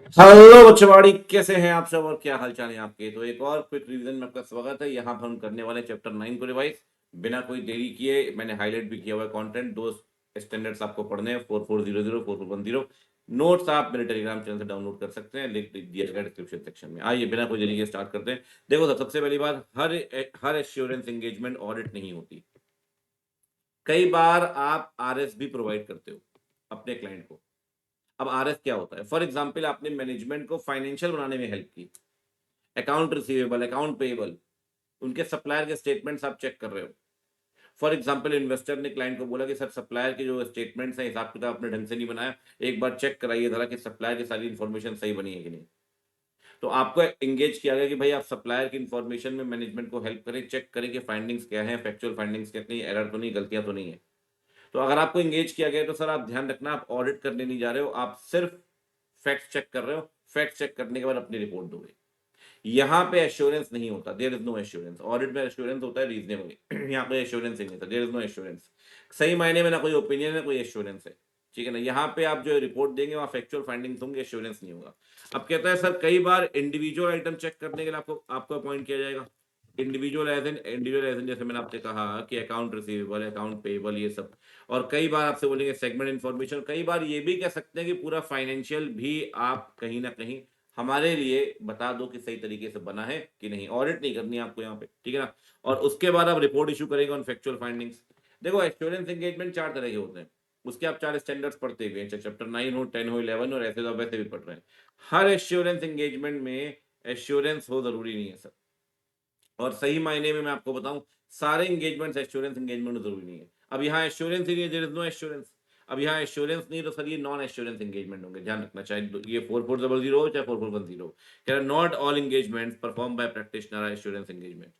Hello बच्चवाड़ी, कैसे हैं आप सब और क्या हाल चाल है आपके। तो एक और क्विक रिवीजन में आपका स्वागत है। यहाँ पर हम करने वाले चैप्टर 9 को रिवाइज बिना कोई देरी किए। मैंने हाईलाइट भी किया हुआ है कंटेंट। दो स्टैंडर्ड्स आपको पढ़ने हैं, 4400 4410। नोट्स आप मेरे टेलीग्राम चैनल से डाउनलोड कर सकते हैं, लिंक दिया गया डिस्क्रिप्शन सेक्शन में। आइए बिना कोई देरी के स्टार्ट करते हैं। देखो सर, सबसे पहली बात, हर एश्योरेंस एंगेजमेंट ऑडिट नहीं होती। कई बार आप आरएस भी प्रोवाइड करते हो अपने क्लाइंट को। अब आरएस क्या होता है? फॉर एग्जाम्पल, आपने मैनेजमेंट को फाइनेंशियल बनाने में हेल्प की, अकाउंट रिसीवेबल, अकाउंट पेएबल, उनके सप्लायर के स्टेटमेंट्स आप चेक कर रहे हो। फॉर एग्जाम्पल, इन्वेस्टर ने क्लाइंट को बोला कि सर सप्लायर के जो स्टेटमेंट्स हैं, हिसाब किताब आपने ढंग से नहीं बनाया, एक बार चेक कराइए जरा कि सप्लायर की सारी इन्फॉर्मेशन सही बनी है कि नहीं। तो आपको एंगेज किया गया कि भाई आप सप्लायर की इन्फॉर्मेशन में मैनेजमेंट को हेल्प करें, चेक करें कि फाइंडिंग्स क्या है, फैक्चुअल फाइंडिंग्स क्या, कहीं एरर तो नहीं, गलतियां तो नहीं है। तो अगर आपको एंगेज किया गया है, तो सर आप ध्यान रखना, आप ऑडिट करने नहीं जा रहे हो, आप सिर्फ फैक्ट चेक कर रहे हो। फैक्ट चेक करने के बाद अपनी रिपोर्ट दोगे। यहाँ पे एश्योरेंस नहीं होता, there is no assurance. Audit में एश्योरेंस होता है रीजनेबली, यहाँ पे एश्योरेंस ही नहीं था, देयर इज नो एश्योरेंस। सही मायने में ना कोई ओपिनियन है, कोई एश्योरेंस है। ठीक है ना। यहाँ पे आप जो रिपोर्ट देंगे वहाँ फैक्चुअल फाइंडिंग्स होंगे, एश्योरेंस नहीं होगा। अब कहता है सर कई बार इंडिविजुअल आइटम चेक करने के लिए आपको आपको अपॉइंट किया जाएगा। इंडिविजुअल एज एन जैसे मैंने आपसे कहा कि अकाउंट रिसीवेबल, अकाउंट पेएबल, ये सब। और कई बार आपसे बोलेंगे सेगमेंट इन्फॉर्मेशन। कई बार ये भी कह सकते हैं कि पूरा फाइनेंशियल भी आप कहीं ना कहीं हमारे लिए बता दो कि सही तरीके से बना है कि नहीं। ऑडिट नहीं करनी है आपको यहाँ पे, ठीक है ना। और उसके बाद आप रिपोर्ट इशू करेंगे ऑन फैक्चुअल फाइंडिंग्स। देखो, एश्योरेंस एंगेजमेंट चार तरह के होते हैं। उसके आप चार स्टैंडर्ड्स पढ़ते हुए हैं, चाहे चैप्टर 9 हो, 10 हो, 11 हो, और ऐसे तो आप वैसे भी पढ़ रहे हैं। हर एश्योरेंस एंगेजमेंट में एश्योरेंस हो जरूरी नहीं है सर। और सही मायने में मैं आपको बताऊं, सारे एंगेजमेंट्स एश्योरेंस एंगेजमेंट जरूरी नहीं है। अब यहाँ एश्योरेंस ही नहीं है, देयर इज नो एश्योरेंस। अब यहाँ एश्योरेंस नहीं, तो सर ये नॉन एश्योरेंस एंगेजमेंट होंगे। ध्यान रखना, चाहे ये 4400 हो चाहे 4410 हो। कह रहा not all engagement perform by practitioner assurance engagement.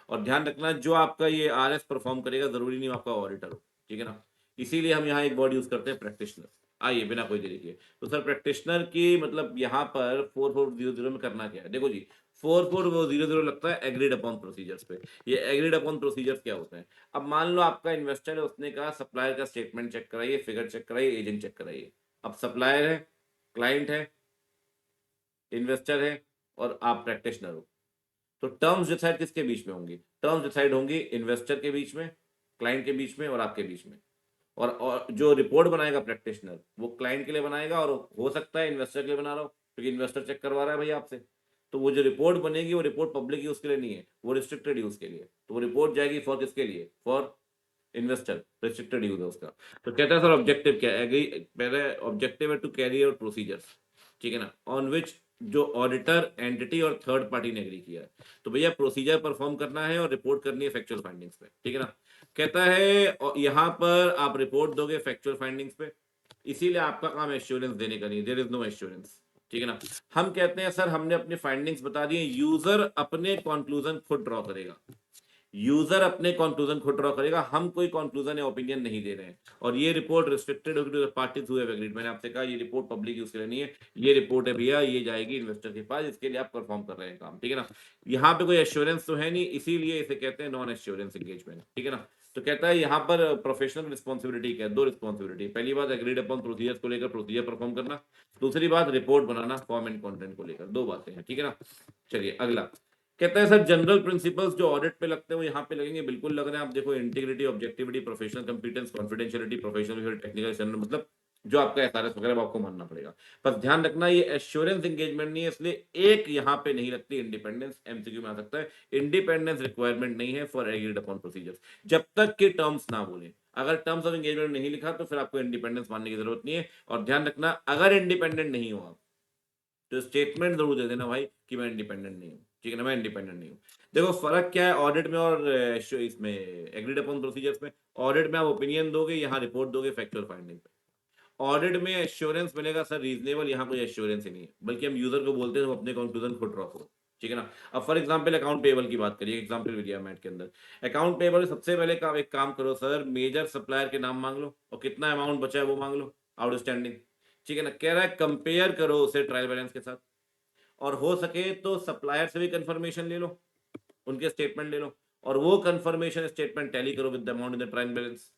और ध्यान रखना, जो आपका ये आरएस परफॉर्म करेगा जरूरी नहीं आपका ऑडिटर हो, ठीक है ना। इसीलिए हम यहाँ एक वर्ड यूज करते हैं, प्रैक्टिशनर। आइए बिना कोई देरी किए, तो सर प्रैक्टिशनर की मतलब यहाँ पर 4400 में करना क्या है। देखो जी, 4400 लगता है एग्रीड अपॉन प्रोसीजर्स पे। ये एग्रीड अपॉन प्रोसीजर्स क्या होते हैं? अब मान लो आपका इन्वेस्टर है, उसने कहा सप्लायर का स्टेटमेंट चेक कराइए, फिगर चेक कराइए, एजेंट चेक कराइए। अब सप्लायर है, क्लाइंट है, इन्वेस्टर है, और आप प्रैक्टिशनर हो। तो टर्म्स डिसाइड किसके बीच में होंगी? टर्म्स डिसाइड होंगी इन्वेस्टर के बीच में, क्लाइंट के बीच में, और आपके बीच में। और जो रिपोर्ट बनाएगा प्रैक्टिशनर, वो क्लाइंट के लिए बनाएगा, और हो सकता है इन्वेस्टर के लिए बना रहा हो, क्योंकि इन्वेस्टर चेक करवा रहा है भाई आपसे। तो वो जो रिपोर्ट बनेगी, वो रिपोर्ट पब्लिक यूज के लिए नहीं है, वो रिस्ट्रिक्टेड यूज के लिए। तो वो रिपोर्ट जाएगी फॉर किसके लिए? फॉर इन्वेस्टर, रिस्ट्रिक्टेड यूज है उसका। तो कहता है सर ऑब्जेक्टिव क्या है? एग्री, पहले ऑब्जेक्टिव है टू कैरी आउट प्रोसीजर्स, ठीक है ना, ऑन विच जो ऑडिटर, एंटिटी और थर्ड पार्टी ने एग्री किया है। तो भैया प्रोसीजर परफॉर्म करना है और रिपोर्ट करनी है फैक्चुअल फाइंडिंग्स पे, ठीक है ना। कहता है यहाँ पर आप रिपोर्ट दोगे फैक्चुअल फाइंडिंग्स पे, इसीलिए आपका काम एश्योरेंस देने का नहीं, देयर इज नो एश्योरेंस, ठीक है ना। हम कहते हैं सर हमने अपनी फाइंडिंग्स बता दी, यूजर अपने कंक्लूजन खुद ड्रॉ करेगा। यूजर अपने कंक्लूजन खुद ड्रॉ करेगा, हम कोई कंक्लूजन या ओपिनियन नहीं दे रहे हैं। और ये रिपोर्ट रिस्ट्रिक्टेड होगी to the parties who have agreed. मैंने आपसे कहा ये रिपोर्ट पब्लिक यूज के लिए नहीं है। ये रिपोर्ट है भैया, ये जाएगी इन्वेस्टर के पास, इसके लिए आप परफॉर्म कर रहे हैं काम, ठीक है ना। यहाँ पे कोई एश्योरेंस तो है नहीं, इसीलिए इसे कहते हैं नॉन एश्योरेंस एंगेजमेंट, ठीक है ना। तो कहता है यहाँ पर प्रोफेशनल रिस्पॉन्सिबिलिटी क्या है? दो रिस्पॉन्सिबिलिटी। पहली बात, एग्रीड अपॉन प्रोसीजर्स को लेकर प्रोसीजर परफॉर्म करना। दूसरी बात, report banana form and content को लेकर। दो बातें हैं, ठीक है ना। चलिए अगला। कहता है सर जनरल प्रिंसिपल्स जो ऑडिट पे लगते हैं वो यहाँ पे लगेंगे, बिल्कुल लग रहे हैं। आप देखो, integrity, objectivity, professional competence, confidentiality, professional technical standard, मतलब जो आपका एसआरएस वगैरह वो आपको मानना पड़ेगा। बस ध्यान रखना, ये एश्योरेंस एंगेजमेंट नहीं है, इसलिए एक यहाँ पे नहीं लगती इंडिपेंडेंस। एमसीक्यू में आ सकता है, इंडिपेंडेंस रिक्वायरमेंट नहीं है फॉर एग्रीड अपॉन प्रोसीजर्स, जब तक कि टर्म्स ना बोले। अगर टर्म्स ऑफ एंगेजमेंट नहीं लिखा तो फिर आपको इंडिपेंडेंस मानने की जरूरत नहीं है। और ध्यान रखना, अगर इंडिपेंडेंट नहीं हो आप, तो स्टेटमेंट जरूर दे देना भाई कि मैं इंडिपेंडेंट नहीं हूँ, ठीक है ना, मैं इंडिपेंडेंट नहीं हूँ। देखो फर्क क्या है ऑडिट में और इसमें एग्रीड अपॉन प्रोसीजर्स में। ऑडिट में आप ओपिनियन दोगे, यहाँ रिपोर्ट दोगे फैक्चुअल फाइंडिंग पे। ऑडिट में एश्योरेंस मिलेगा सर रीजनेबल, यहाँ कोई एश्योरेंस ही नहीं है, बल्कि हम यूजर को बोलते हैं तुम अपने कंक्लूजन खुद ड्रॉ करो, ठीक है ना। अब फॉर एग्जांपल अकाउंट पेबल की बात करिए, एग्जांपल भी दिया मैट के अंदर। अकाउंट पेबल सबसे पहले का एक काम करो सर, मेजर सप्लायर के नाम मांग लो और कितना अमाउंट बचा है वो मांग लो, आउटस्टैंडिंग, ठीक है ना। कह रहा है कंपेयर करो उसे ट्रायल बैलेंस के साथ, और हो सके तो सप्लायर से भी कंफर्मेशन ले लो, उनके स्टेटमेंट ले लो, और वो कंफर्मेशन स्टेटमेंट टैली करो with the amount in the trial balance.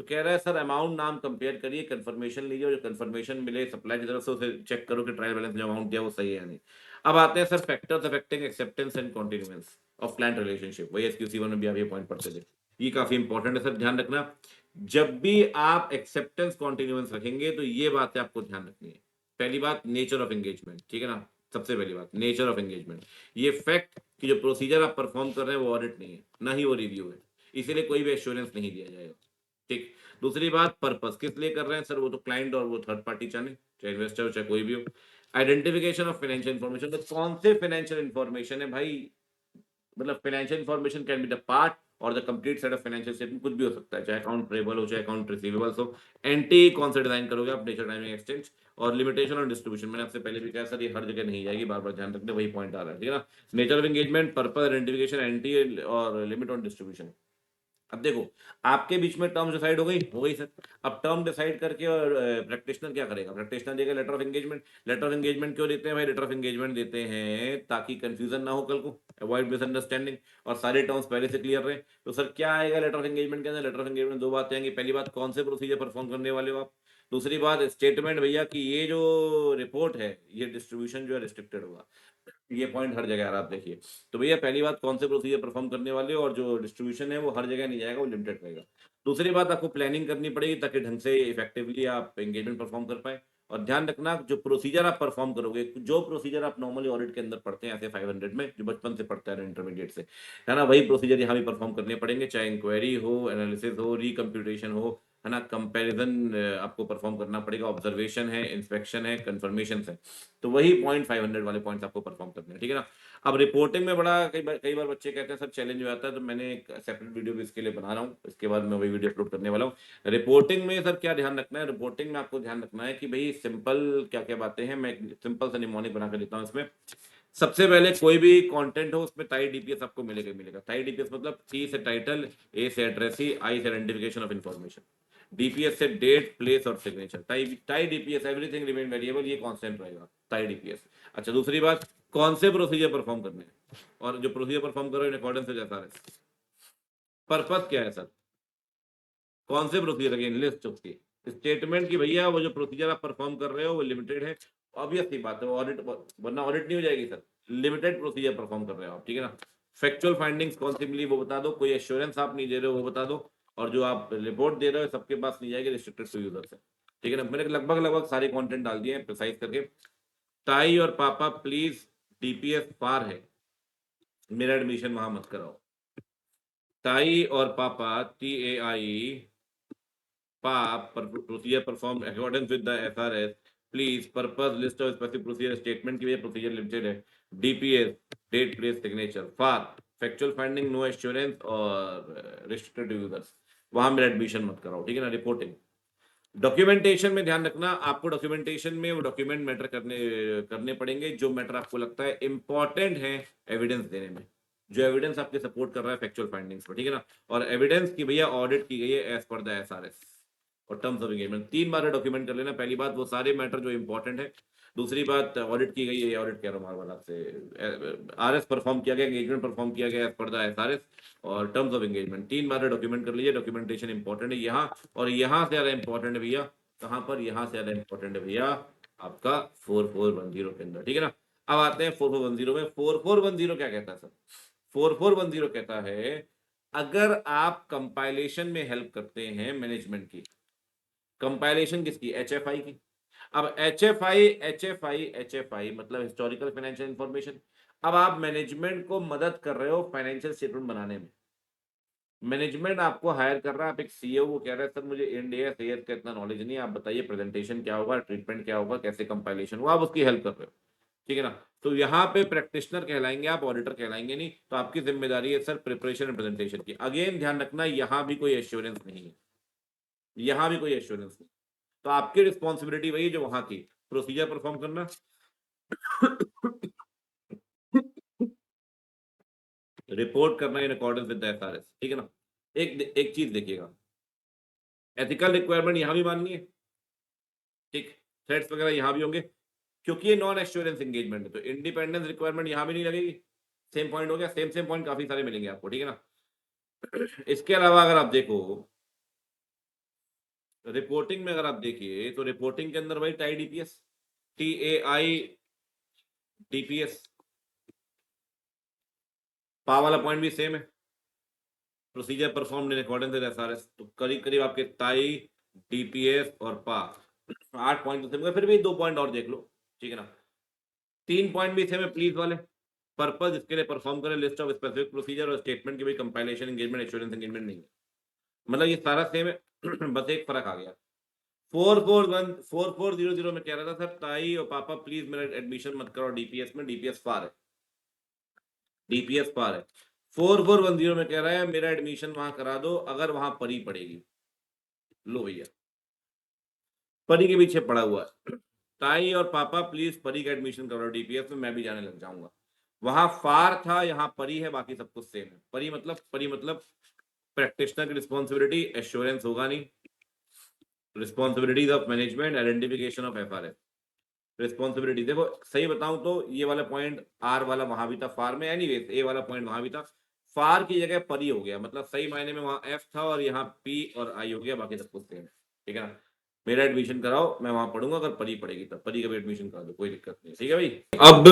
तो कह रहा है सर अमाउंट नाम कंपेयर करिए, कंफर्मेशन लीजिए, और जो कंफर्मेशन मिले सप्लाई की तरफ से उसे चेक करो कि ट्रायल बैलेंस जो अमाउंट दिया वो सही है या नहीं। अब आते हैं sir factors affecting acceptance and continuance of client relationship, वही SQC 1 में भी आप ये पॉइंट पढ़ते थे। ये काफी इंपॉर्टेंट है सर, ध्यान रखना। जब भी आप एक्सेप्टेंस कॉन्टिन्यूएंस रखेंगे तो ये बातें आपको ध्यान रखनी है। पहली बात नेचर ऑफ एंगेजमेंट, ठीक है ना। सबसे पहली बात नेचर ऑफ एंगेजमेंट, ये फैक्ट कि जो प्रोसीजर आप परफॉर्म कर रहे हैं वो ऑडिट नहीं है, ना ही वो रिव्यू है, इसीलिए कोई भी एश्योरेंस नहीं दिया जाएगा। ठीक। दूसरी बात पर्पस किस लिए कर रहे हैं सर, वो तो क्लाइंट और वो थर्ड पार्टी चाहे चाहे इन्वेस्टर हो चाहे कोई भी हो। आइडेंटिफिकेशन ऑफ फाइनेंशियल इन्फॉर्मेशन, तो कौन से फाइनेंशियल इन्फॉर्मेशन है भाई, मतलब financial information can be the part और the complete set of financial statement, कुछ भी हो सकता है, चाहे अकाउंट पेबल हो चाहे अकाउंट रिसीवेबल्स हो। एंटी कौन सा डिजाइन करोगे आप, नेचर टाइमिंग एक्सचेंज। और लिमिटेशन और डिस्ट्रीब्यूशन, मैंने आपसे पहले भी कहा सर ये हर जगह नहीं जाएगी, बार बार ध्यान रखना, वही पॉइंट आ रहा है, ठीक है ना। Nature of engagement, purpose, identification, anti और लिमिट ऑन डिस्ट्रीब्यूशन। अब देखो आपके बीच में टर्म डिसाइड हो गई सर। अब टर्म डिसाइड करके और प्रैक्टिशनर क्या करेगा, प्रैक्टिशनर देगा letter of engagement. Letter of engagement क्यों देते हैं भाई, लेटर ऑफ एंगेजमेंट देते हैं ताकि कंफ्यूजन ना हो कल को, अवॉइड मिसअंडरस्टैंडिंग, और सारे टर्म्स पहले से क्लियर रहे। तो सर क्या आएगा लेटर ऑफ एंगेजमेंट के अंदर, लेटर ऑफ एंगेजमेंट दो बातें आएंगी। पहली बात कौन से प्रोसीजर परफॉर्म करने वाले हो आप। दूसरी बात स्टेटमेंट भैया कि ये जो रिपोर्ट है ये डिस्ट्रीब्यूशन जो है रिस्ट्रिक्टेड होगा। ये पॉइंट हर जगह आ रहा है आप देखिए। तो भैया पहली बात कौन से प्रोसीजर परफॉर्म करने वाले हो, और जो डिस्ट्रीब्यूशन है वो हर जगह नहीं जाएगा, वो लिमिटेड रहेगा। दूसरी बात आपको प्लानिंग करनी पड़ेगी ताकि ढंग से इफेक्टिवली आप एंगेजमेंट परफॉर्म कर पाए। और ध्यान रखना जो प्रोसीजर आप परफॉर्म करोगे, जो प्रोसीजर आप नॉर्मली ऑडिट के अंदर पढ़ते हैं ऐसे 500 में जो बचपन से पढ़ता है इंटरमीडिएट से, है ना, वही प्रोसीजर यहाँ भी परफॉर्म करने पड़ेंगे, चाहे इंक्वायरी हो, एनालिसिस हो, रिकम्प्यूटेशन हो, है ना, कंपैरिजन आपको परफॉर्म करना पड़ेगा, ऑब्जर्वेशन है, इंस्पेक्शन है, कंफर्मेशन है। तो वही पॉइंट 500 वाले पॉइंट्स आपको परफॉर्म करने हैं, ठीक है ना। अब रिपोर्टिंग में बड़ा कई बार बच्चे कहते हैं सर चैलेंज हो जाता है, तो मैंने एक सेपरेट वीडियो भी इसके लिए बना रहा हूँ, इसके बाद मैं वही वीडियो अपलोड करने वाला हूँ। रिपोर्टिंग में सर क्या ध्यान रखना है, रिपोर्टिंग में आपको ध्यान रखना है कि भाई सिंपल क्या क्या बातें हैं, मैं सिंपल सा निमोनिक बना कर देता हूँ इसमें। सबसे पहले कोई भी कंटेंट हो उसमें टाई डीपीएस आपको मिलेगा मिलेगा। टाई डीपीएस मतलब टी से टाइटल, ए से एड्रेसी, आई से आइडेंटिफिकेशन ऑफ इन्फॉर्मेशन, डीपीएस से डेट, प्लेस और signature. Tie tie DPS everything remain variable, ये कांस्टेंट रहेगा टाई डीपीएस। अच्छा दूसरी बात कौन से प्रोसीजर परफॉर्म करने हैं, और जो प्रोसीजर परफॉर्म करो इन अकॉर्डेंस विद एसआरएस। पर्पस क्या है सर, कौन से प्रोसीजर अगेन लिस्ट उसकी, स्टेटमेंट की भैया वो जो प्रोसीजर आप परफॉर्म कर रहे हो वो लिमिटेड है। ऑब्वियस सी बात है वो ऑडिट, वरना ऑडिट नहीं हो जाएगी सर। लिमिटेड प्रोसीजर परफॉर्म कर रहे हो आप, ठीक है ना। फैक्चुअल फाइंडिंग्स कौन सी मिली वो बता दो, कोई एश्योरेंस आप नहीं दे रहे हो वो बता दो, और जो आप रिपोर्ट दे रहे हो सबके पास नहीं जाएगी, रिस्ट्रिक्टेड टू यूजर्स है, ठीक है ना। मैंने लगभग लगभग सारे कंटेंट डाल दिए हैं प्रिसाइज करके। टाई और पापा प्लीज डीपीएस पार है, मेरा एडमिशन वहां मत कराओ। टाई और पापा TAI PAP procedure performed accordance with the SRS, please purpose list of specific procedure statement की वजह procedure limited है, DPS date place signature, FAR factual finding no assurance और restricted to users, वहां मेरा एडमिशन मत कराओ, ठीक है ना। रिपोर्टिंग डॉक्यूमेंटेशन में ध्यान रखना, आपको डॉक्यूमेंटेशन में वो डॉक्यूमेंट मैटर करने करने पड़ेंगे जो मैटर आपको लगता है इंपॉर्टेंट है एविडेंस देने में, जो एविडेंस आपके सपोर्ट कर रहा है फैक्चुअल फाइंडिंग्स को, ठीक है ना। और एविडेंस की भैया ऑडिट की गई है एज पर द SRS और terms of engagement, 3 bar document कर लेना। पहली बात वो सारे मैटर जो इंपॉर्टेंट है, दूसरी बात ऑडिट की गई है, ऑडिट कह रहा हूँ बार आपसे, RS परफॉर्म किया गया, एंगेजमेंट परफॉर्म किया गया एज पर द SRS और terms of engagement, 3 bar document कर लीजिए। डॉक्यूमेंटेशन इंपॉर्टेंट है यहाँ, और यहाँ से ज्यादा इंपॉर्टेंट है भैया, कहाँ पर, यहाँ से ज्यादा इंपॉर्टेंट है भैया आपका 4410 के अंदर, ठीक है ना। अब आते हैं 4410 में। 4410 क्या कहता है सर, 4410 कहता है अगर आप कंपाइलेशन में हेल्प करते हैं मैनेजमेंट की, कंपाइलेशन किसकी, HFI की। अब एच एफ आई मतलब हिस्टोरिकल फाइनेंशियल इंफॉर्मेशन। अब आप मैनेजमेंट को मदद कर रहे हो फाइनेंशियल स्टेटमेंट बनाने में, मैनेजमेंट आपको हायर कर रहा है, आप एक CEO को कह रहे हैं सर मुझे इंड एएस एएस का इतना नॉलेज नहीं है, आप बताइए प्रेजेंटेशन क्या होगा, ट्रीटमेंट क्या होगा, कैसे कंपाइलेशन हुआ, आप उसकी हेल्प कर रहे हो, ठीक है ना। तो यहाँ पे प्रैक्टिशनर कहलाएंगे आप, ऑडिटर कहलाएंगे नहीं। तो आपकी जिम्मेदारी है सर प्रिपरेशन एंड प्रेजेंटेशन की। अगेन ध्यान रखना यहाँ भी कोई एश्योरेंस नहीं है, यहाँ भी कोई एश्योरेंस नहीं। तो आपकी रिस्पॉन्सिबिलिटी वही जो वहां की, प्रोसीजर परफॉर्म करना, रिपोर्ट करना इन अकॉर्डेंस विद द SRS, ठीक है ना। एक एक चीज देखिएगा, एथिकल रिक्वायरमेंट यहां भी माननी है, ठीक, थ्रेड्स वगैरह यहां भी होंगे, क्योंकि ये नॉन एश्योरेंस एंगेजमेंट है, तो इंडिपेंडेंस रिक्वायरमेंट यहां भी नहीं लगेगी। सेम पॉइंट हो गया, सेम सेम पॉइंट काफी सारे मिलेंगे आपको, ठीक है ना। इसके अलावा अगर आप देखो रिपोर्टिंग में अगर आप देखिए तो रिपोर्टिंग के अंदर भाई टाई डीपीएस, TAI DPS, पा वाला पॉइंट भी सेम है, procedure performed in accordance with SRS, तो करीब करीब आपके ताई, डीपीएस और पा 8 पॉइंट तो सेम है, फिर भी 2 पॉइंट और देख लो, ठीक है ना। 3 पॉइंट भी सेम है प्लीज वाले, पर्पज इसके लिए परफॉर्म करें लिस्ट ऑफ स्पेसिफिक प्रोसीजर और स्टेटमेंट की भाई कंपाइलेशन एंगेजमेंट एश्योरेंस एंगेजमेंट नहीं है, मतलब ये सारा सेम है बस एक फर्क आ गया। 4410 में कह रहा था सर ताई और पापा प्लीज मेरा एडमिशन मत करो डीपीएस में, डीपीएस फार है, डीपीएस पार है। 4410 में कह रहा है मेरा एडमिशन वहां करा दो अगर वहां परी पड़ेगी, लो भैया परी के पीछे पड़ा हुआ है, ताई और पापा प्लीज परी का एडमिशन करो डीपीएस में, मैं भी जाने लग जाऊंगा। वहां फार था, यहाँ परी है, बाकी सब कुछ सेम है। परी मतलब प्रैक्टिशनर की रिस्पॉन्सिबिलिटी, एश्योरेंस होगा नहीं, responsibilities of management, identification of FRS, responsibility. देखो सही बताऊं तो ये वाला पॉइंट आर वाला वहां भी था फार में, एनीवेज ए वाला पॉइंट वहां भी था, फार की जगह परी हो गया, मतलब सही मायने में वहां एफ था और यहाँ पी और आई हो गया, बाकी सब कुछ सेम है, ठीक है ना। मेरा एडमिशन कराओ मैं वहां पढ़ूंगा, अगर परी पढ़ेगी तब परी का भी एडमिशन करा दो, कोई दिक्कत नहीं, ठीक है भाई। अब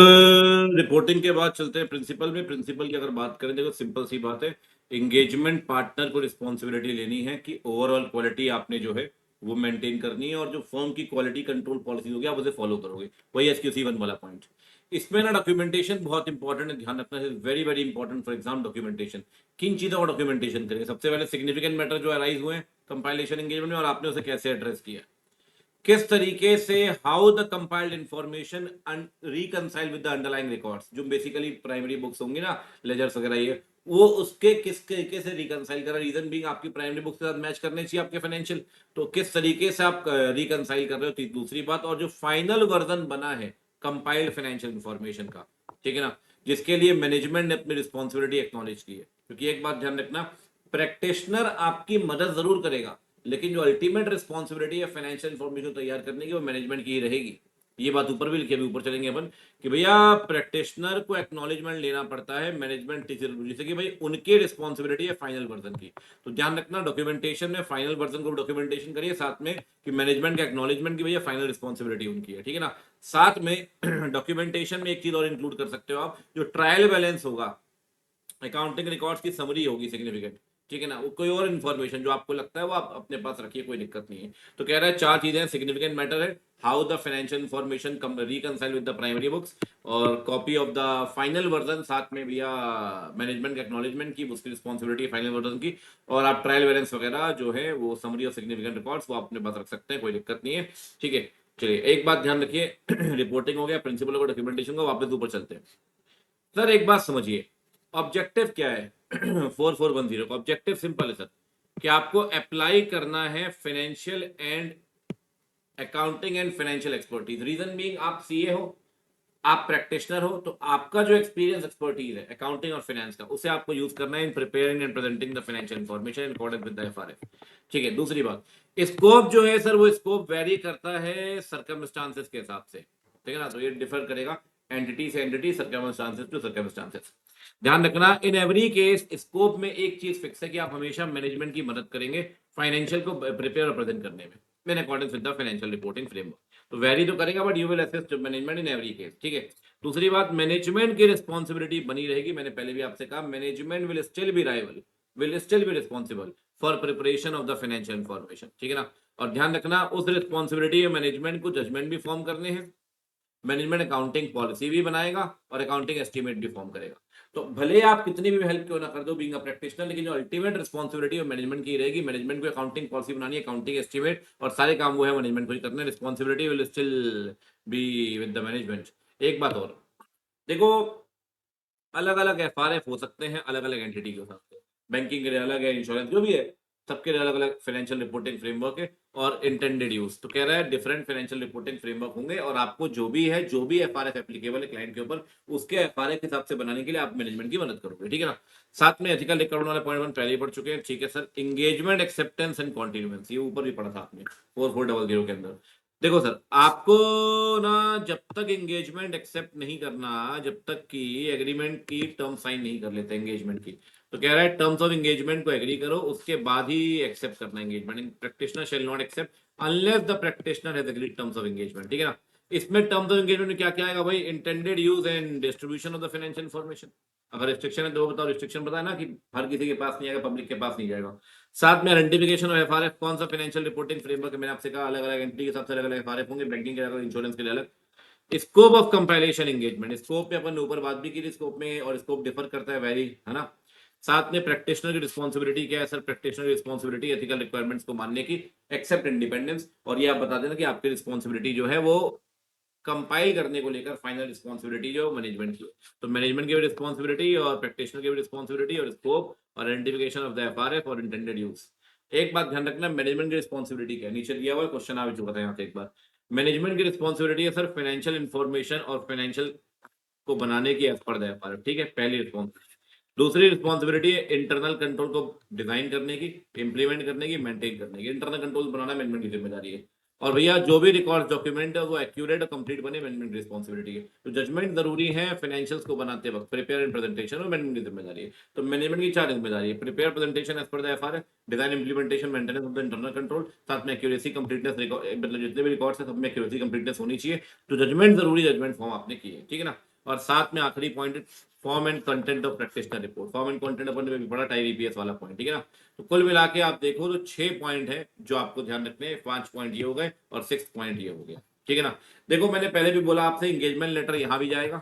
रिपोर्टिंग के बाद चलते हैं प्रिंसिपल में। प्रिंसिपल की अगर बात करें देखो सिंपल सी बात है, एंगेजमेंट पार्टनर को रिस्पॉन्सिबिलिटी लेनी है कि ओवरऑल क्वालिटी आपने जो है वो मेंटेन करनी है, और जो फर्म की क्वालिटी कंट्रोल पॉलिसी होगी आप उसे फॉलो करोगे, वही HQC 1 वाला पॉइंट। इसमें ना डॉक्यूमेंटेशन बहुत इंपॉर्टेंट है, ध्यान रखना है, very very important for exam documentation. किन चीजों का डॉक्यूमेंटेशन करेंगे, सबसे पहले सिग्निफिकेंट मैटर जो अराइज हुए कंपाइलेशन एंगेजमेंट में और आपने उसे कैसे एड्रेस किया, किस तरीके से how the compiled information reconcile with the underlying records, जो बेसिकली प्राइमरी बुक्स होंगी ना लेजर्स वगैरह ये, वो उसके किस तरीके से रिकंसाइल करा, रीजन बीइंग आपकी प्राइमरी बुक्स के साथ मैच करने चाहिए आपके फाइनेंशियल, तो किस तरीके से आप रिकंसाइल कर रहे हो, दूसरी बात। और जो फाइनल वर्जन बना है कंपाइल्ड फाइनेंशियल इंफॉर्मेशन का, ठीक है ना, जिसके लिए मैनेजमेंट ने अपनी रिस्पॉन्सिबिलिटी एक्नॉलेज की है, क्योंकि एक बात ध्यान रखना, प्रैक्टिशनर आपकी मदद जरूर करेगा लेकिन जो अल्टीमेट रिस्पॉन्सिबिलिटी है फाइनेंशियल इंफॉर्मेशन तैयार करने की वो मैनेजमेंट की ही रहेगी। ये बात ऊपर भी लिखी है, ऊपर चलेंगे अपन कि भैया प्रैक्टिशनर को एक्नॉलेजमेंट लेना पड़ता है मैनेजमेंट टीचर, जैसे कि भाई उनकी रिस्पॉन्सिबिलिटी है फाइनल वर्जन की। तो ध्यान रखना डॉक्यूमेंटेशन में फाइनल वर्जन को डॉक्यूमेंटेशन करिए, साथ में कि मैनेजमेंट का एक्नॉलेजमेंट की भैया फाइनल रिस्पॉन्सिबिलिटी उनकी है, ठीक है ना। साथ में डॉक्यूमेंटेशन में एक चीज और इंक्लूड कर सकते हो आप, जो ट्रायल बैलेंस होगा, अकाउंटिंग रिकॉर्ड्स की समरी होगी सिग्निफिकेंट, ठीक है ना, वो कोई और इन्फॉर्मेशन जो आपको लगता है वो आप अपने पास रखिए, कोई दिक्कत नहीं है। तो कह रहा है 4 चीजें सिग्निफिकेंट मैटर है, how the financial information reconcile with the primary books, और copy of the final version, साथ में भैया मैनेजमेंट के एक्नॉलेजमेंट की, उसकी रिस्पॉन्सिबिलिटी है फाइनल वर्जन की, और आप ट्रायल वेरिएंस वगैरह जो है वो समरी ऑफ सिग्निफिकेंट रिकॉर्ड्स वो अपने पास रख सकते हैं, कोई दिक्कत नहीं है, ठीक है। चलिए एक बात ध्यान रखिए रिपोर्टिंग हो गया, प्रिंसिपल को डॉक्यूमेंटेशन को, वापस ऊपर चलते हैं। सर एक बात समझिए, ऑब्जेक्टिव क्या है 4410 का ऑब्जेक्टिव सिंपल है सर, कि आपको अप्लाई करना है financial and accounting and financial expertise, reason being आप सीए हो, आप प्रैक्टिशनर हो, तो आपका जो एक्सपीरियंस एक्सपर्टीज है अकाउंटिंग और फाइनेंस का उसे आपको यूज करना है in preparing and presenting the financial information in accordance with the FRF, ठीक है। दूसरी बात, स्कोप जो है सर वो स्कोप वेरी करता है सर्कमस्टांसेस के हिसाब से, ठीक है ना, तो ये डिफर करेगा एंटिटी से एंटिटी, सर्कमस्टांसेस टू सर्कमस्टांसेस। ध्यान रखना इन एवरी केस स्कोप में एक चीज फिक्स है कि आप हमेशा मैनेजमेंट की मदद करेंगे फाइनेंशियल को प्रिपेयर और प्रेजेंट करने में इन accordance with the financial reporting framework, तो वेरी तो करेगा but you will assist management in every case, ठीक है। दूसरी बात, मैनेजमेंट की रिस्पॉन्सिबिलिटी बनी रहेगी, मैंने पहले भी आपसे कहा management will still be rival, will still be responsible for preparation of the financial information, ठीक है ना। और ध्यान रखना उस रिस्पॉन्सिबिलिटी मैनेजमेंट को जजमेंट भी फॉर्म करने हैं, मैनेजमेंट अकाउंटिंग पॉलिसी भी बनाएगा और अकाउंटिंग एस्टीमेट भी फॉर्म करेगा। तो भले आप कितनी भी हेल्प क्यों ना कर दो बीइंग अ प्रैक्टिशनर, लेकिन जो अल्टीमेट रिस्पॉन्सिबिलिटी मैनेजमेंट की रहेगी, मैनेजमेंट को अकाउंटिंग पॉलिसी बनानी है, अकाउंटिंग एस्टीमेट और सारे काम वो है मैनेजमेंट को ही करने, responsibility will still be with the management. एक बात और देखो, अलग अलग एफआरएफ हो सकते हैं अलग अलग एंटिटी के हिसाब से, बैंकिंग के लिए अलग है, इंश्योरेंस जो भी है सबके लिए अलग अलग फाइनेंशियल रिपोर्टिंग फ्रेमवर्क है और इंटेंडेड यूज, तो कह रहा है डिफरेंट फाइनेंशियल रिपोर्टिंग फ्रेमवर्क होंगे और आपको जो भी है जो भी एफआरएफ एप्लीकेबल है क्लाइंट के ऊपर उसके एफआरएफ के हिसाब से बनाने के लिए आप मैनेजमेंट की मदद करोगे, ठीक है ना। साथ में एथिकल रिकॉर्ड वाला पॉइंट 1 पहले ही पढ़ चुके हैं, ठीक है सर। एंगेजमेंट एक्सेप्टेंस एंड कॉन्टिन्यूएंस ये ऊपर भी पढ़ा था आपने 4400 के अंदर। देखो सर, आपको ना जब तक एंगेजमेंट एक्सेप्ट नहीं करना, जब तक कि एग्रीमेंट की टर्म साइन नहीं कर लेते एंगेजमेंट की, तो कह रहा है टर्म्स ऑफ एंगेजमेंट को एग्री करो, उसके बाद ही एक्सेप्ट करना engagement. Practitioner shall not accept unless the practitioner has agreed terms of engagement, ठीक है ना। इसमें टर्म्स ऑफ एंगेजमेंट में क्या क्या आएगा भाई? Intended use and distribution of the financial information. अगर रिस्ट्रिक्शन है तो वो बताओ, रिस्ट्रिक्शन बताया ना कि हर किसी के पास नहीं आएगा, पब्लिक के पास नहीं जाएगा। साथ में आइडेंटिफिकेशन ऑफ एफआरएफ, कौन सा फाइनेंशियल रिपोर्टिंग फ्रेमवर्क है, मैंने आपसे कहा अलग अलग एंटिटी के हिसाब से अलग अलग एफआरएफ होंगे, बैंकिंग के अलग, इंश्योरेंस के लिए अलग। Scope of compilation engagement, scope में अपन ऊपर बात भी की थी स्कोप में, और स्कोप डिफर करता है वेरी, है ना। साथ में प्रैक्टिशनर की रिस्पॉन्सिबिलिटी क्या है सर? प्रैक्टिशनर की रिस्पॉन्सिबिलिटी एथिकल रिक्वायरमेंट्स को मानने की, एक्सेप्ट इंडिपेंडेंस, और ये आप बता देना कि आपकी रिस्पॉन्सिबिलिटी जो है वो कंपाइल करने को लेकर फाइनल रिस्पॉन्सिबिलिटी जो मैनेजमेंट की। तो मैनेजमेंट की भी रिस्पॉन्सिबिलिटी और प्रैक्टिशनर की भी रिस्पॉन्सिबिलिटी, और स्कोप और आइडेंटिफिकेशन ऑफ द एफआरएफ और इंटेंडेड यूज। एक बात ध्यान रखना, मैनेजमेंट की रिस्पॉन्सिबिलिटी क्या है, नीचे दिया हुआ क्वेश्चन आ चुका था यहाँ से एक बार। मैनेजमेंट की रिस्पॉन्सिबिलिटी है सर फाइनेंशियल इंफॉर्मेशन और फाइनेंशियल को बनाने की एज पर द एफआरएफ, ठीक है, पहली रिस्पॉन्सिबिलिटी। दूसरी रिस्पॉन्सिबिलिटी है इंटरनल कंट्रोल को डिजाइन करने की, इंप्लीमेंट करने की, मेंटेन करने की। इंटरनल कंट्रोल बनाना मैनेजमेंट की जिम्मेदारी है। और भैया जो भी रिकॉर्ड डॉक्यूमेंट है वो एक्यूरेट और कंप्लीट बने, मैनेजमेंट की रिस्पॉन्सिबिलिटी है। तो जजमेंट जरूरी है फाइनेंशियल्स को बनाते वक्त, प्रिपेयर एंड प्रेजेंटेशन और मैनेजमेंट की जिम्मेदारी है। तो मैनेजमेंट की चार जिम्मेदारी है: prepare presentation as per the FRF, design implementation maintenance of the internal control, साथ में एक्यूरेसी कंप्लीटनेस, मतलब जितने भी रिकॉर्ड्स है सब में एक्यूरेसी कंप्लीटनेस होनी चाहिए। तो जजमेंट जरूरी, जजमेंट फॉर्म आपने की है, ठीक है ना। और साथ में आखिरी point, form and content of practitioner report. Form and content अपन ने भी बड़ा टाइप ईपीएस वाला पॉइंट, ठीक है ना। तो कुल मिला के आप देखो तो 6 पॉइंट है जो आपको ध्यान रखने हैं। 5 पॉइंट ये हो गए और 6 पॉइंट ये हो गया, ठीक है ना। देखो मैंने पहले भी बोला आपसे, इंगेजमेंट लेटर यहाँ भी जाएगा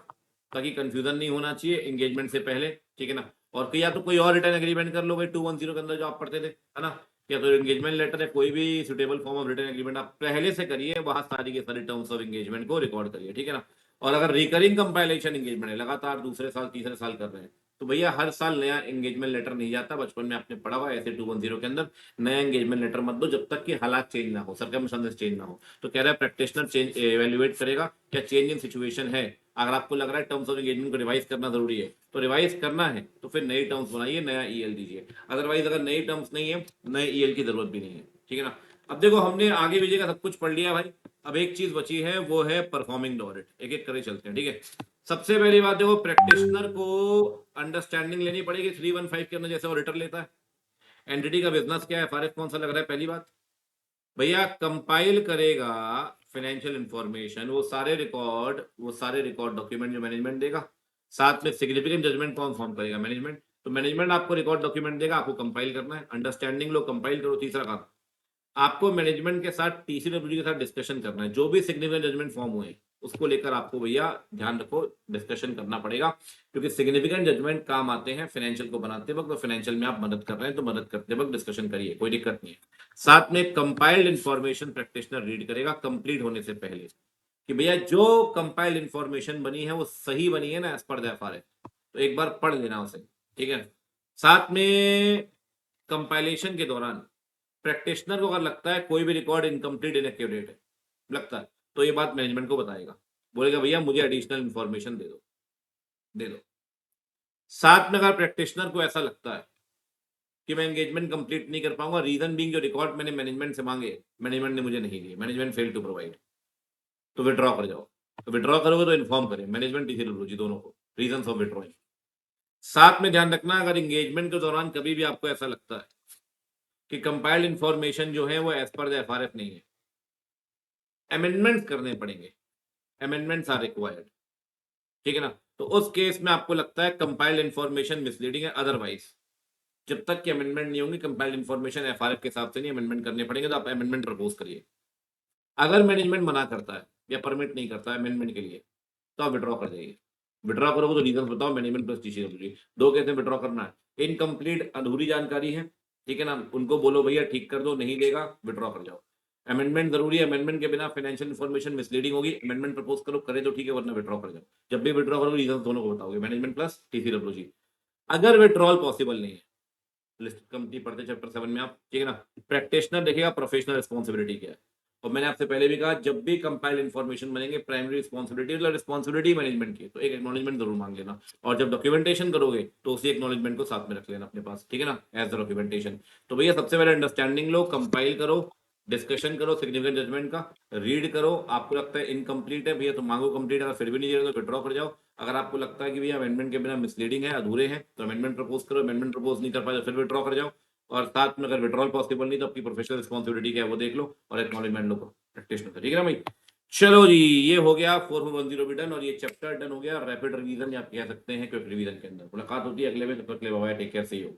ताकि कंफ्यूजन नहीं होना चाहिए एंगेजमेंट से पहले, ठीक है ना। और या तो कोई और रिटर्न एग्रीमेंट कर लो भाई 210 के अंदर जो आप पढ़ते थे, है ना। या तो एंगेजमेंट लेटर है, कोई भी suitable form of return agreement आप पहले से करिए, वहां सारी के सारी टर्म्स ऑफ एंगेजमेंट को रिकॉर्ड करिए, ठीक है ना। और अगर रिकरिंग कंपाइलेशन एंगेजमेंट है, लगातार दूसरे साल तीसरे साल कर रहे हैं, तो भैया हर साल नया एंगेजमेंट लेटर नहीं जाता। बचपन में आपने पढ़ा हुआ ऐसे 210 के अंदर नया एंगेजमेंट लेटर मत दो जब तक कि हालात चेंज ना हो, सर्कमस्टेंसेस चेंज ना हो। तो कह रहा है प्रैक्टिशनर चेंज एवेल्युएट करेगा क्या चेंज इन सिचुएशन है। अगर आपको लग रहा है टर्म्स ऑफ एंगेजमेंट को रिवाइज करना जरूरी है, तो रिवाइज करना है तो फिर नई टर्म्स बनाइए, नया ईएल दीजिए। अदरवाइज अगर नई टर्म्स नहीं है, नए ईएल की जरूरत भी नहीं है, ठीक है ना। अब देखो हमने आगे विजय का सब कुछ पढ़ लिया भाई। अब एक चीज बची है, वो है परफॉर्मिंग द ऑडिट। एक एक करे चलते हैं, ठीक है। सबसे पहली बात देखो, प्रैक्टिशनर को अंडरस्टैंडिंग लेनी पड़ेगी 315 के अंदर जैसे ऑडिटर लेता है। एंटिटी का बिजनेस क्या है, एफआरएफ कौन सा लग रहा है, पहली बात। भैया कंपाइल करेगा फाइनेंशियल इंफॉर्मेशन, वो सारे रिकॉर्ड डॉक्यूमेंट जो मैनेजमेंट देगा। साथ में सिग्निफिकेंट जजमेंट कौन फॉर्म करेगा, मैनेजमेंट। तो मैनेजमेंट आपको रिकॉर्ड डॉक्यूमेंट देगा, आपको कंपाइल करना है, अंडरस्टैंडिंग लो, कंपाइल करो। तीसरा काम, आपको मैनेजमेंट के साथ टीसीडब्ल्यूजी के साथ डिस्कशन करना है। जो भी सिग्निफिकेंट जजमेंट फॉर्म हुए उसको लेकर आपको भैया ध्यान रखो, डिस्कशन करना पड़ेगा। क्योंकि सिग्निफिकेंट जजमेंट काम आते हैं फाइनेंशियल को बनाते वक्त, तो फाइनेंशियल में आप मदद कर रहे हैं तो मदद करते वक्त डिस्कशन करिए, कोई दिक्कत नहीं है। साथ में कंपाइल्ड इंफॉर्मेशन प्रैक्टिशनर रीड करेगा कंप्लीट होने से पहले, कि भैया जो कंपाइल्ड इंफॉर्मेशन बनी है वो सही बनी है ना एज पर द एफआरएफ, तो एक बार पढ़ लेना उसे, ठीक है। साथ में कंपाइलेशन के दौरान प्रैक्टिशनर को अगर लगता है कोई भी रिकॉर्ड इनकम्प्लीट इनएक्यूरेट है, लगता है, तो ये बात मैनेजमेंट को बताएगा, बोलेगा भैया मुझे एडिशनल इंफॉर्मेशन दे दो, दे दो। साथ में अगर प्रैक्टिशनर को ऐसा लगता है कि मैं एंगेजमेंट कंप्लीट नहीं कर पाऊंगा, रीजन बीइंग जो रिकॉर्ड मैंने मैनेजमेंट से मांगे मैनेजमेंट ने मुझे नहीं दिए, मैनेजमेंट फेल टू प्रोवाइड, तो विड्रॉ कर जाओ। तो विड्रॉ करोगे तो इन्फॉर्म करें मैनेजमेंट टीसी दोनों को रीजन ऑफ विड्रॉइंग। साथ में ध्यान रखना, अगर एंगेजमेंट के दौरान कभी भी आपको ऐसा लगता है कि कंपाइल्ड इंफॉर्मेशन जो है वो एज पर द एफआरएफ नहीं है, अमेंडमेंट्स करने पड़ेंगे, अमेंडमेंट्स आर रिक्वायर्ड, ठीक है ना। तो उस केस में आपको लगता है कंपाइल्ड इंफॉर्मेशन मिसलीडिंग है, अदरवाइज जब तक कि अमेंडमेंट नहीं होंगी कंपाइल्ड इंफॉर्मेशन एफआरएफ के हिसाब से नहीं, अमेंडमेंट करने पड़ेंगे, तो आप अमेंडमेंट प्रपोज करिए। अगर मैनेजमेंट मना करता है या परमिट नहीं करता है अमेंडमेंट के लिए, तो आप विड्रॉ कर जाइए। विड्रॉ करोगे तो रीजन बताओ, मैनेजमेंट प्लस टीसी जरूरी। दो केस में विड्रॉ करना है, इनकम्प्लीट अधूरी जानकारी है, ठीक है ना, उनको बोलो भैया ठीक कर दो, नहीं देगा विड्रॉ कर जाओ। अमेंडमेंट जरूरी है, अमेंडमेंट के बिना फाइनेंशियल इन्फॉर्मेशन मिसलीडिंग होगी, अमेंडमेंट प्रपोज करो, करे तो ठीक है, वरना विड्रॉ कर जाओ। जब भी विड्रॉ करोगे रीजन दोनों को बताओगे, मैनेजमेंट प्लस टीसीडब्ल्यूजी। अगर विड्रॉल पॉसिबल नहीं है, लिस्ट कंपनी पढ़ते चैप्टर 7 में आप, ठीक है ना, प्रैक्टिशनर देखेगा प्रोफेशनल रिस्पॉन्सिबिलिटी क्या है। और मैंने आपसे पहले भी कहा, जब भी कंपाइल इन्फॉर्मेशन बनेंगे प्राइमरी रिस्पॉन्सिबिलिटी मतलब रिस्पॉन्सिबिलिटी मैनेजमेंट की, तो एक एक्नॉलेजमेंट जरूर मांग लेना। और जब डॉक्यूमेंटेशन करोगे तो उसी एक्नॉलेजमेंट को साथ में रख लेना अपने पास, ठीक है ना, एज द डॉक्यूमेंटेशन। तो भैया सबसे पहले अंडरस्टैंडिंग लो, कंपाइल करो, डिस्कशन करो सिग्निफिकेंट जजमेंट का, रीड करो, आपको लगता है इनकम्प्लीट है भैया तो मांगो कंप्लीट, अगर फिर भी नहीं दे रहे तो विड्रॉ कर जाओ। अगर आपको लगता है कि भैया अमेंडमेंट के बिना मिसलीडिंग है, अधूरे हैं, तो अमेंडमेंट प्रपोज करो, अमेंडमेंट प्रपोज नहीं कर पाए तो फिर विड्रॉ कर जाओ। और साथ में अगर विड्रॉल पॉसिबल नहीं तो आपकी प्रोफेशनल रिस्पॉन्सिबिलिटी क्या है वो देख लो और एक्नॉलेजमेंट लो प्रैक्टिशनर का, ठीक है ना भाई। चलो जी, ये हो गया 4410 भी डन, और ये चैप्टर डन हो गया। रैपिड रिवीजन आप कह सकते हैं क्विक रिवीजन के अंदर। मुलाकात होती है अगले में, तब तक के लिए bye, take care, see you.